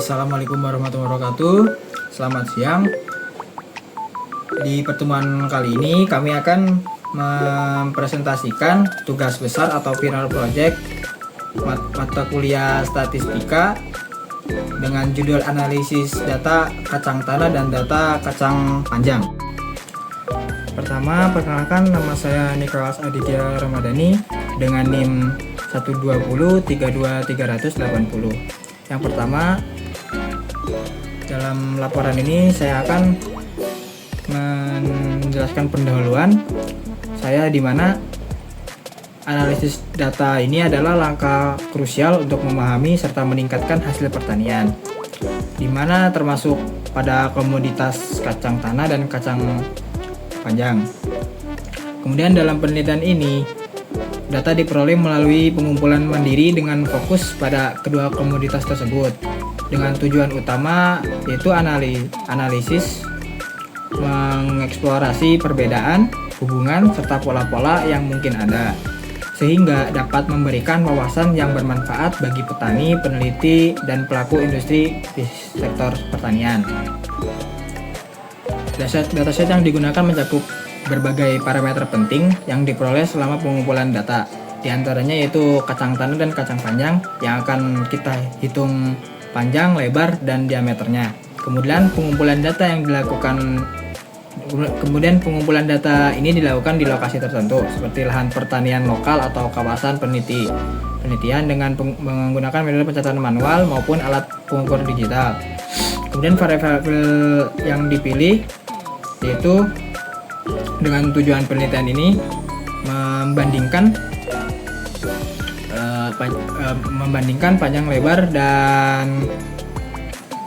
Assalamualaikum warahmatullahi wabarakatuh. Selamat siang. Di pertemuan kali ini kami akan mempresentasikan tugas besar atau final project mata kuliah statistika dengan judul analisis data kacang tanah dan data kacang panjang. Pertama, perkenalkan, nama saya Nicholas Aditya Ramadhani dengan NIM 120-32-380. Yang pertama, dalam laporan ini saya akan menjelaskan pendahuluan saya, di mana analisis data ini adalah langkah krusial untuk memahami serta meningkatkan hasil pertanian, di mana termasuk pada komoditas kacang tanah dan kacang panjang. Kemudian dalam penelitian ini, data diperoleh melalui pengumpulan mandiri dengan fokus pada kedua komoditas tersebut, dengan tujuan utama yaitu analisis mengeksplorasi perbedaan, hubungan, serta pola-pola yang mungkin ada, sehingga dapat memberikan wawasan yang bermanfaat bagi petani, peneliti, dan pelaku industri di sektor pertanian. Dataset yang digunakan mencakup berbagai parameter penting yang diperoleh selama pengumpulan data. Di antaranya yaitu kacang tanah dan kacang panjang yang akan kita hitung panjang, lebar, dan diameternya. Kemudian pengumpulan data ini dilakukan di lokasi tertentu seperti lahan pertanian lokal atau kawasan penelitian dengan menggunakan metode pencatatan manual maupun alat pengukur digital. Kemudian variabel yang dipilih yaitu dengan tujuan penelitian ini membandingkan panjang, lebar, dan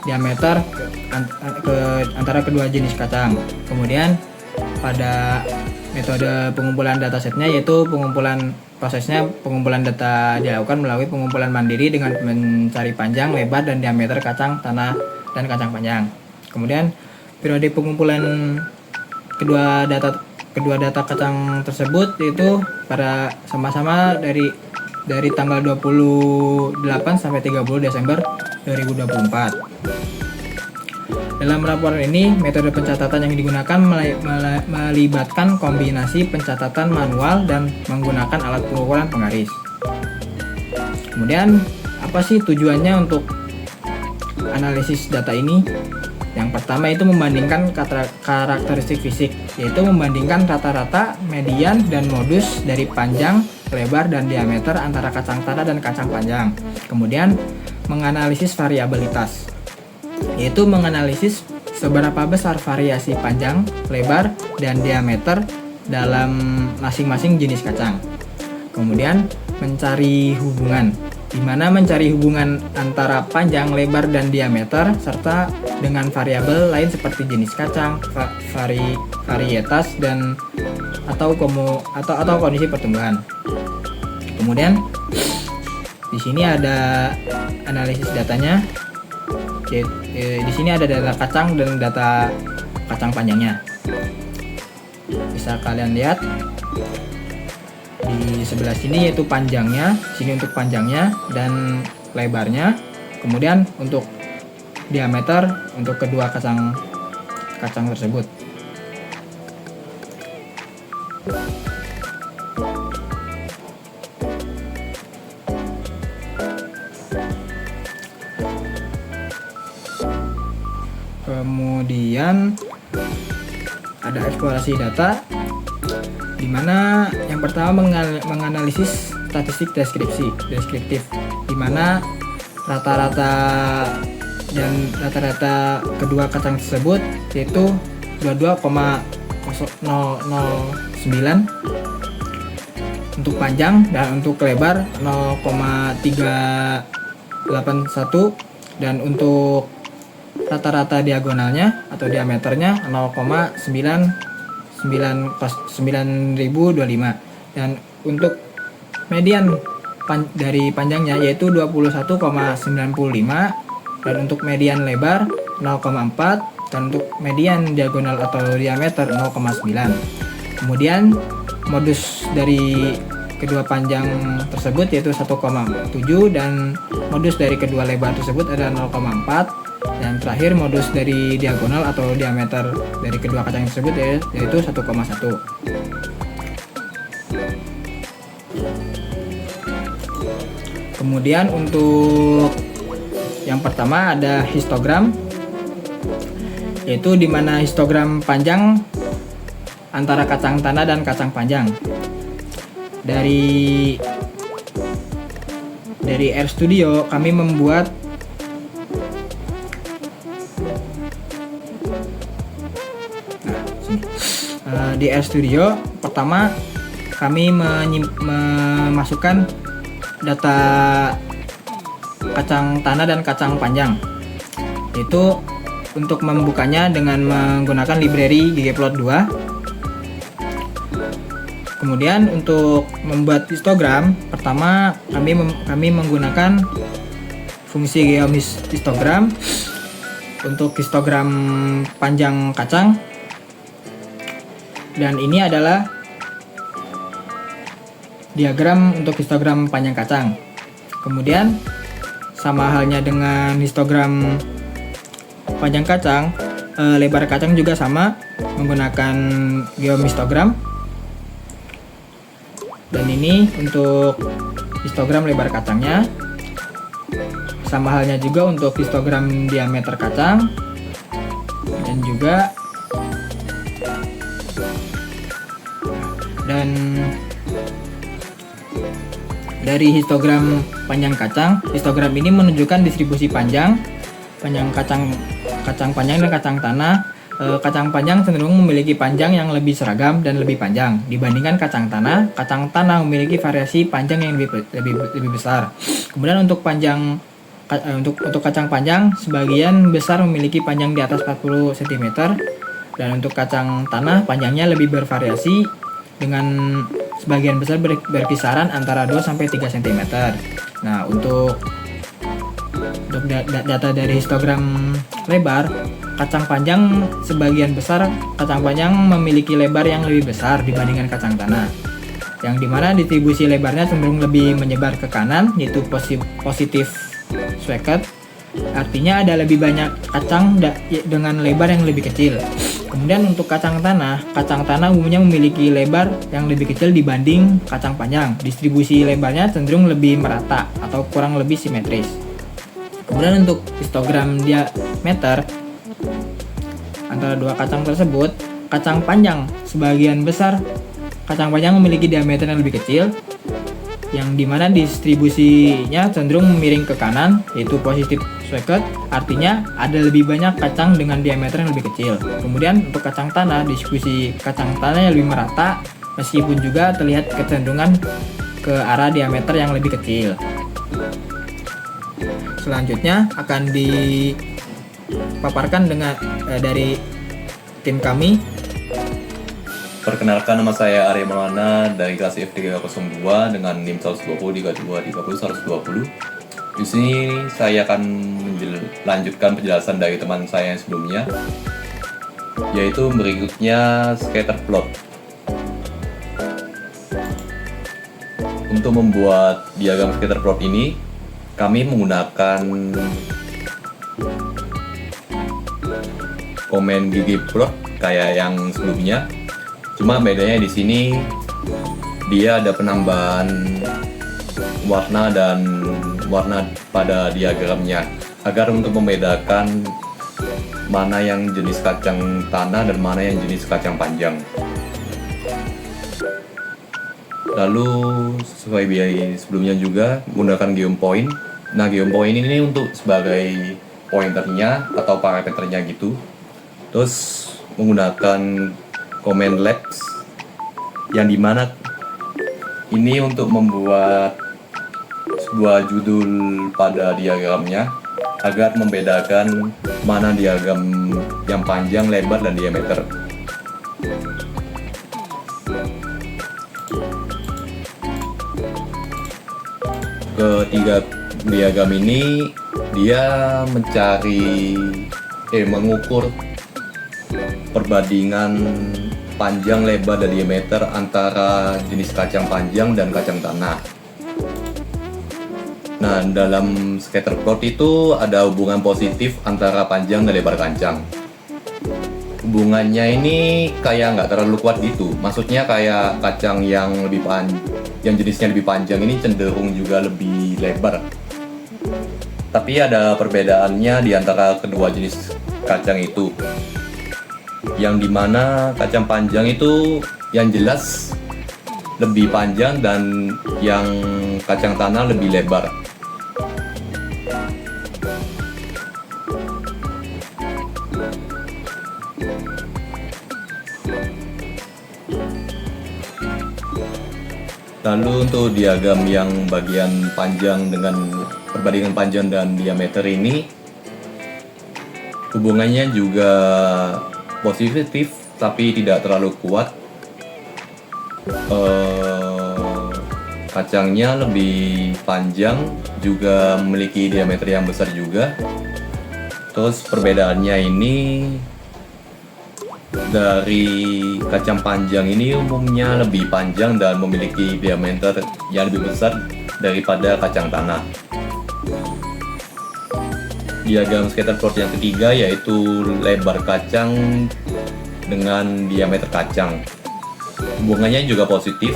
diameter antara kedua jenis kacang. Kemudian pada metode pengumpulan datasetnya yaitu pengumpulan data dilakukan melalui pengumpulan mandiri dengan mencari panjang, lebar, dan diameter kacang tanah dan kacang panjang. Kemudian periode pengumpulan kedua data kacang tersebut yaitu pada sama-sama dari tanggal 28 sampai 30 Desember 2024. Dalam laporan ini, metode pencatatan yang digunakan melibatkan kombinasi pencatatan manual dan menggunakan alat pengukuran penggaris. Kemudian, apa sih tujuannya untuk analisis data ini? Yang pertama itu membandingkan karakteristik fisik, yaitu membandingkan rata-rata, median, dan modus dari panjang, lebar, dan diameter antara kacang tanah dan kacang panjang. Kemudian menganalisis variabilitas, yaitu menganalisis seberapa besar variasi panjang, lebar, dan diameter dalam masing-masing jenis kacang. Kemudian mencari hubungan, di mana mencari hubungan antara panjang, lebar, dan diameter serta dengan variabel lain seperti jenis kacang, varietas, dan atau kondisi pertumbuhan. Kemudian di sini ada analisis datanya. Di sini ada data kacang dan data kacang panjangnya. Bisa kalian lihat di sebelah sini yaitu panjangnya, sini untuk panjangnya dan lebarnya. Kemudian untuk diameter untuk kedua kacang tersebut. Kemudian ada eksplorasi data, di mana yang pertama menganalisis statistik deskriptif, di mana rata-rata kedua kacang tersebut yaitu 22,009 untuk panjang dan untuk lebar 0,381, dan untuk rata-rata diagonalnya atau diameternya 0,99025, dan untuk median dari panjangnya yaitu 21,95, dan untuk median lebar 0,4, dan untuk median diagonal atau diameter 0,9. Kemudian modus dari kedua panjang tersebut yaitu 1,7 dan modus dari kedua lebar tersebut adalah 0,4 dan terakhir modus dari diagonal atau diameter dari kedua kacang tersebut yaitu 1,1. Kemudian untuk yang pertama ada histogram, yaitu dimana histogram panjang antara kacang tanah dan kacang panjang. Dari RStudio kami membuat di RStudio pertama kami memasukkan data kacang tanah dan kacang panjang, itu untuk membukanya dengan menggunakan library ggplot 2. Kemudian untuk membuat histogram pertama kami menggunakan fungsi geohistogram untuk histogram panjang kacang, dan ini adalah diagram untuk histogram panjang kacang. Kemudian sama halnya dengan histogram panjang kacang, lebar kacang juga sama menggunakan geohistogram. Dan ini untuk histogram lebar kacangnya. Sama halnya juga untuk histogram diameter kacang, dan dari histogram panjang kacang, histogram ini menunjukkan distribusi panjang kacang panjang dan kacang tanah. Kacang panjang cenderung memiliki panjang yang lebih seragam dan lebih panjang dibandingkan kacang tanah. Kacang tanah memiliki variasi panjang yang lebih besar. Kemudian untuk kacang panjang, sebagian besar memiliki panjang di atas 40 cm, dan untuk kacang tanah panjangnya lebih bervariasi dengan sebagian besar berkisaran antara 2 sampai 3 cm. Nah, untuk data dari histogram lebar kacang panjang, sebagian besar kacang panjang memiliki lebar yang lebih besar dibandingkan kacang tanah, yang dimana distribusi lebarnya cenderung lebih menyebar ke kanan, yaitu positif sweket. Artinya ada lebih banyak kacang dengan lebar yang lebih kecil. Kemudian untuk kacang tanah umumnya memiliki lebar yang lebih kecil dibanding kacang panjang. Distribusi lebarnya cenderung lebih merata atau kurang lebih simetris. Kemudian untuk histogram diameter antara dua kacang tersebut, kacang panjang sebagian besar kacang panjang memiliki diameter yang lebih kecil, yang dimana distribusinya cenderung miring ke kanan, yaitu positif sweket. Artinya ada lebih banyak kacang dengan diameter yang lebih kecil. Kemudian untuk kacang tanah, distribusi kacang tanahnya lebih merata, meskipun juga terlihat kecenderungan ke arah diameter yang lebih kecil. Selanjutnya akan dipaparkan dari tim kami. Perkenalkan, nama saya Arya Maulana dari kelas F302 dengan NIM 120, 32, 30, 120. Di sini saya akan melanjutkan penjelasan dari teman saya yang sebelumnya, yaitu berikutnya scatter plot. Untuk membuat diagram scatter plot ini, kami menggunakan komen ggplot kayak yang sebelumnya. Cuma bedanya di sini dia ada penambahan warna pada diagramnya agar untuk membedakan mana yang jenis kacang tanah dan mana yang jenis kacang panjang. Lalu sesuai biaya sebelumnya juga menggunakan geopoint. Nah, geopoint ini untuk sebagai pointernya atau parameternya gitu. Terus menggunakan command labs yang dimana ini untuk membuat sebuah judul pada diagramnya agar membedakan mana diagram yang panjang, lebar, dan diameter. Ketiga diagram ini dia mengukur perbandingan panjang, lebar, dan diameter antara jenis kacang panjang dan kacang tanah. Nah, dalam scatterplot itu ada hubungan positif antara panjang dan lebar kacang. Hubungannya ini kayak nggak terlalu kuat gitu. Maksudnya kayak kacang yang yang jenisnya lebih panjang ini cenderung juga lebih lebar. Tapi ada perbedaannya di antara kedua jenis kacang itu. Yang dimana kacang panjang itu yang jelas lebih panjang dan yang kacang tanah lebih lebar. Lalu untuk diagram yang bagian panjang dengan perbandingan panjang dan diameter ini, hubungannya juga positif tapi tidak terlalu kuat. Kacangnya lebih panjang, juga memiliki diameter yang besar juga. Terus perbedaannya ini, dari kacang panjang ini umumnya lebih panjang dan memiliki diameter yang lebih besar daripada kacang tanah. Diagram scatterplot yang ketiga yaitu lebar kacang dengan diameter kacang. Hubungannya juga positif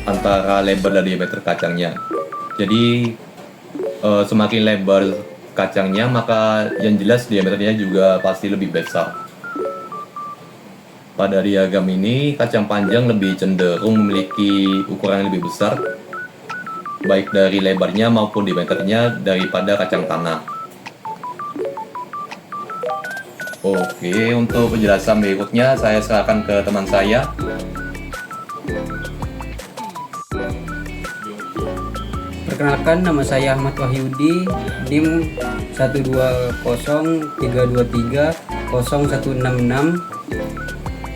antara lebar dan diameter kacangnya. Jadi semakin lebar kacangnya, maka yang jelas diameternya juga pasti lebih besar. Pada diagram ini, kacang panjang lebih cenderung memiliki ukuran yang lebih besar, baik dari lebarnya maupun diameternya daripada kacang tanah. Oke, untuk penjelasan berikutnya saya serahkan ke teman saya. Perkenalkan, nama saya Ahmad Wahyudi, NIM 12032301666.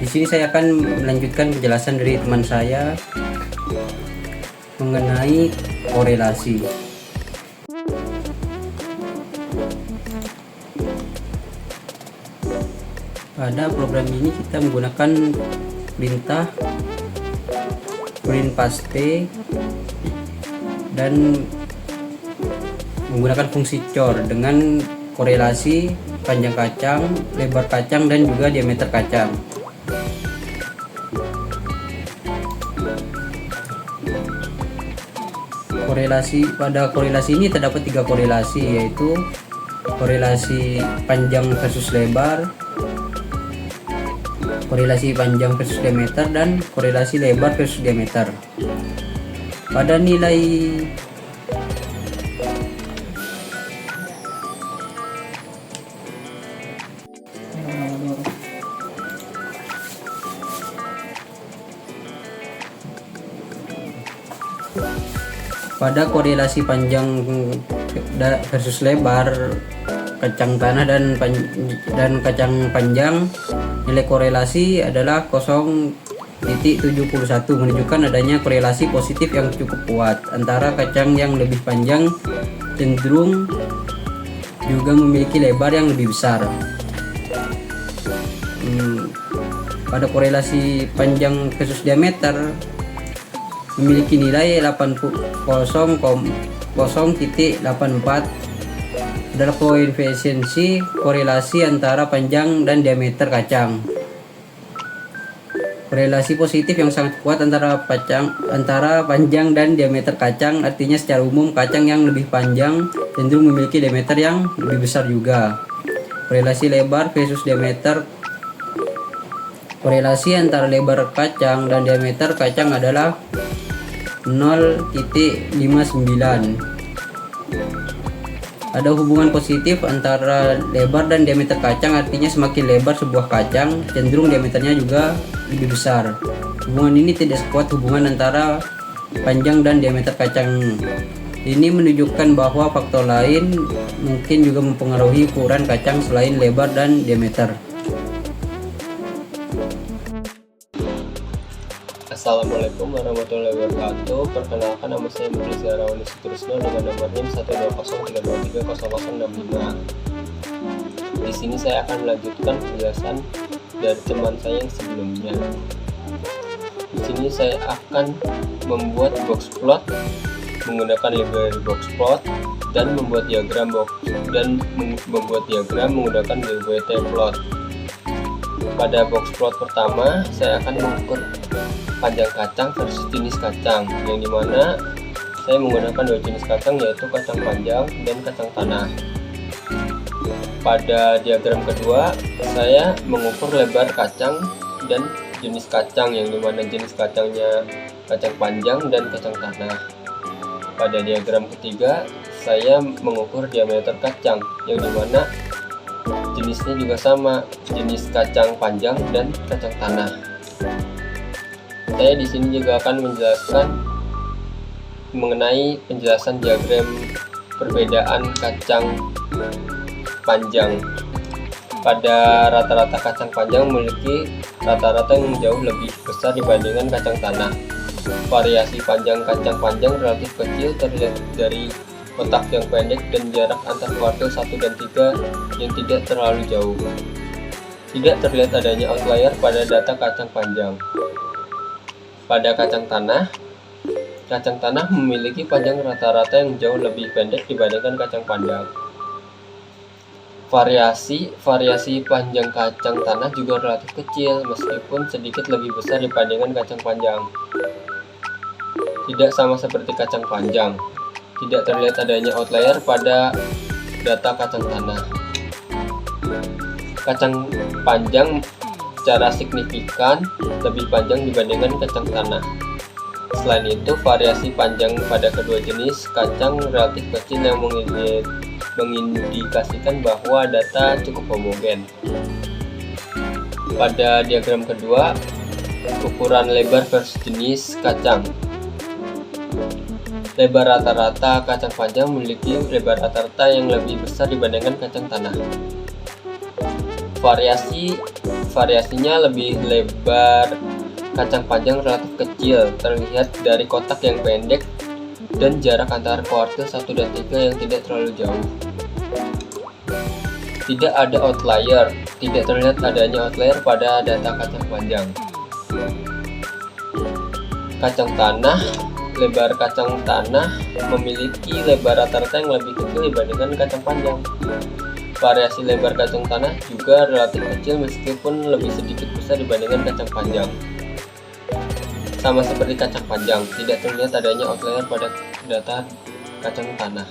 Di sini saya akan melanjutkan penjelasan dari teman saya mengenai korelasi. Pada program ini kita menggunakan perintah print paste dan menggunakan fungsi cor dengan korelasi panjang kacang, lebar kacang, dan juga diameter kacang. Pada korelasi ini terdapat 3 korelasi, yaitu korelasi panjang versus lebar, korelasi panjang versus diameter, dan korelasi lebar versus diameter. Pada nilai pada korelasi panjang versus lebar kacang tanah dan kacang panjang, nilai korelasi adalah 0,71, menunjukkan adanya korelasi positif yang cukup kuat antara kacang yang lebih panjang cenderung juga memiliki lebar yang lebih besar. Pada korelasi panjang versus diameter memiliki nilai 0,84 adalah koefisiensi korelasi antara panjang dan diameter kacang. Korelasi positif yang sangat kuat antara panjang dan diameter kacang, artinya secara umum kacang yang lebih panjang cenderung memiliki diameter yang lebih besar juga. Korelasi lebar versus diameter. Korelasi antara lebar kacang dan diameter kacang adalah 0,59. Ada hubungan positif antara lebar dan diameter kacang, artinya semakin lebar sebuah kacang cenderung diameternya juga lebih besar. Hubungan ini tidak sekuat hubungan antara panjang dan diameter kacang. Ini menunjukkan bahwa faktor lain mungkin juga mempengaruhi ukuran kacang selain lebar dan diameter. Assalamualaikum warahmatullahi wabarakatuh. Perkenalkan, nama saya Muklis Zahrawan Sutrusno dengan nomor NIM 12032300065. sini saya akan melanjutkan penjelasan dari teman saya yang sebelumnya. Di sini saya akan membuat box plot menggunakan library box plot dan membuat diagram menggunakan LWT plot. Pada box plot pertama, saya akan mengukur panjang kacang versus jenis kacang, yang dimana saya menggunakan dua jenis kacang, yaitu kacang panjang dan kacang tanah. Pada diagram kedua, saya mengukur lebar kacang dan jenis kacang, yang dimana jenis kacangnya kacang panjang dan kacang tanah. Pada diagram ketiga, saya mengukur diameter kacang, yang dimana jenisnya juga sama, jenis kacang panjang dan kacang tanah. Saya di sini juga akan menjelaskan mengenai penjelasan diagram perbedaan kacang panjang. Pada rata-rata kacang panjang memiliki rata-rata yang jauh lebih besar dibandingkan kacang tanah. Variasi panjang kacang panjang relatif kecil terlihat dari kotak yang pendek dan jarak antar kuartil 1 dan 3 yang tidak terlalu jauh. Tidak terlihat adanya outlier pada data kacang panjang. Pada kacang tanah memiliki panjang rata-rata yang jauh lebih pendek dibandingkan kacang panjang. Variasi panjang kacang tanah juga relatif kecil, meskipun sedikit lebih besar dibandingkan kacang panjang. Tidak sama seperti kacang panjang, tidak terlihat adanya outlier pada data kacang tanah. Kacang panjang secara signifikan lebih panjang dibandingkan kacang tanah. Selain itu, variasi panjang pada kedua jenis kacang relatif kecil yang mengindikasikan bahwa data cukup homogen. Pada diagram kedua, ukuran lebar versus jenis kacang. Lebar rata-rata kacang panjang memiliki lebar rata-rata yang lebih besar dibandingkan kacang tanah. Variasinya lebih lebar kacang panjang relatif kecil, terlihat dari kotak yang pendek dan jarak antara kuartil 1 dan 3 yang tidak terlalu jauh. Tidak ada outlier, tidak terlihat adanya outlier pada data kacang panjang. Lebar kacang tanah memiliki lebar rata-rata yang lebih kecil dibandingkan kacang panjang. Variasi lebar kacang tanah juga relatif kecil meskipun lebih sedikit besar dibandingkan kacang panjang. Sama seperti kacang panjang, tidak terlihat adanya outlier pada data kacang tanah.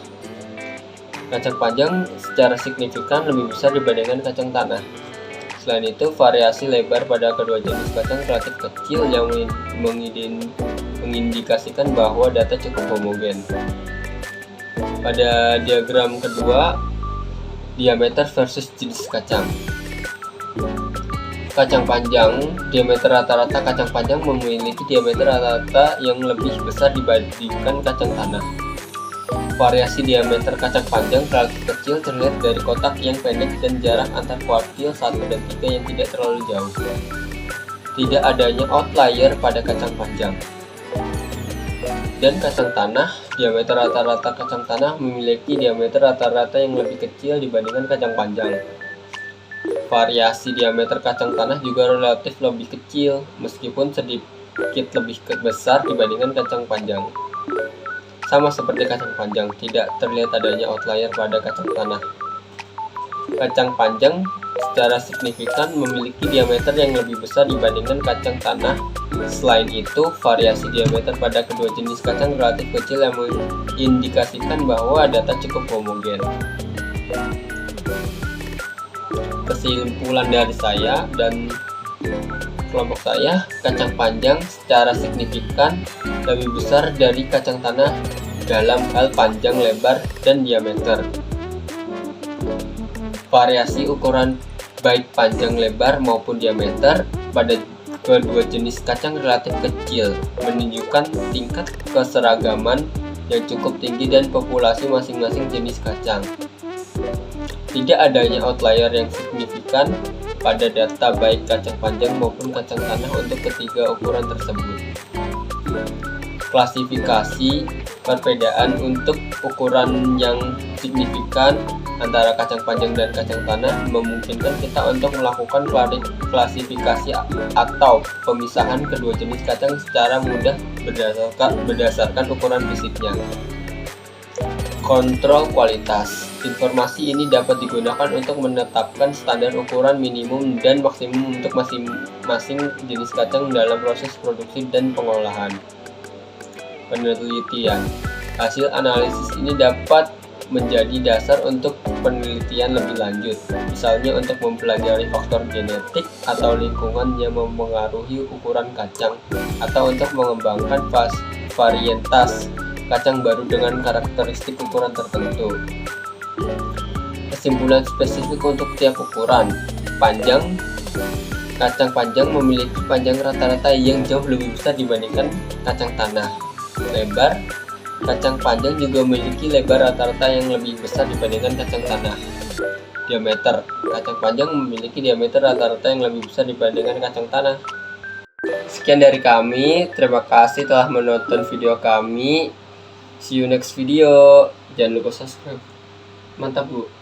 Kacang panjang secara signifikan lebih besar dibandingkan kacang tanah. Selain itu, variasi lebar pada kedua jenis kacang relatif kecil yang mengindikasikan bahwa data cukup homogen. Pada diagram kedua, diameter versus jenis kacang. Kacang panjang, diameter rata-rata kacang panjang memiliki diameter rata-rata yang lebih besar dibandingkan kacang tanah. Variasi diameter kacang panjang relatif kecil terlihat dari kotak yang pendek dan jarak antar kuartil 1 dan 3 yang tidak terlalu jauh. Tidak adanya outlier pada kacang panjang. Dan kacang tanah, diameter rata-rata kacang tanah memiliki diameter rata-rata yang lebih kecil dibandingkan kacang panjang. Variasi diameter kacang tanah juga relatif lebih kecil, meskipun sedikit lebih besar dibandingkan kacang panjang. Sama seperti kacang panjang, tidak terlihat adanya outlier pada kacang tanah. Kacang panjang secara signifikan memiliki diameter yang lebih besar dibandingkan kacang tanah. Selain itu, variasi diameter pada kedua jenis kacang relatif kecil yang mengindikasikan bahwa data cukup homogen. Kesimpulan dari saya dan kelompok saya, kacang panjang secara signifikan lebih besar dari kacang tanah dalam hal panjang, lebar, dan diameter. Variasi ukuran baik panjang, lebar, maupun diameter pada kedua jenis kacang relatif kecil, menunjukkan tingkat keseragaman yang cukup tinggi dan populasi masing-masing jenis kacang. Tidak adanya outlier yang signifikan pada data baik kacang panjang maupun kacang tanah untuk ketiga ukuran tersebut. Klasifikasi perbedaan untuk ukuran yang signifikan antara kacang panjang dan kacang tanah memungkinkan kita untuk melakukan klasifikasi atau pemisahan kedua jenis kacang secara mudah berdasarkan ukuran fisiknya. Kontrol kualitas. Informasi ini dapat digunakan untuk menetapkan standar ukuran minimum dan maksimum untuk masing-masing jenis kacang dalam proses produksi dan pengolahan. Penelitian. Hasil analisis ini dapat menjadi dasar untuk penelitian lebih lanjut, misalnya untuk mempelajari faktor genetik atau lingkungan yang memengaruhi ukuran kacang, atau untuk mengembangkan varietas kacang baru dengan karakteristik ukuran tertentu. Kesimpulan spesifik untuk tiap ukuran. Panjang. Kacang panjang memiliki panjang rata-rata yang jauh lebih besar dibandingkan kacang tanah. Lebar. Kacang panjang juga memiliki lebar rata-rata yang lebih besar dibandingkan kacang tanah. Diameter. Kacang panjang memiliki diameter rata-rata yang lebih besar dibandingkan kacang tanah. Sekian dari kami. Terima kasih telah menonton video kami. See you next video. Jangan lupa subscribe. Mantap, Bu.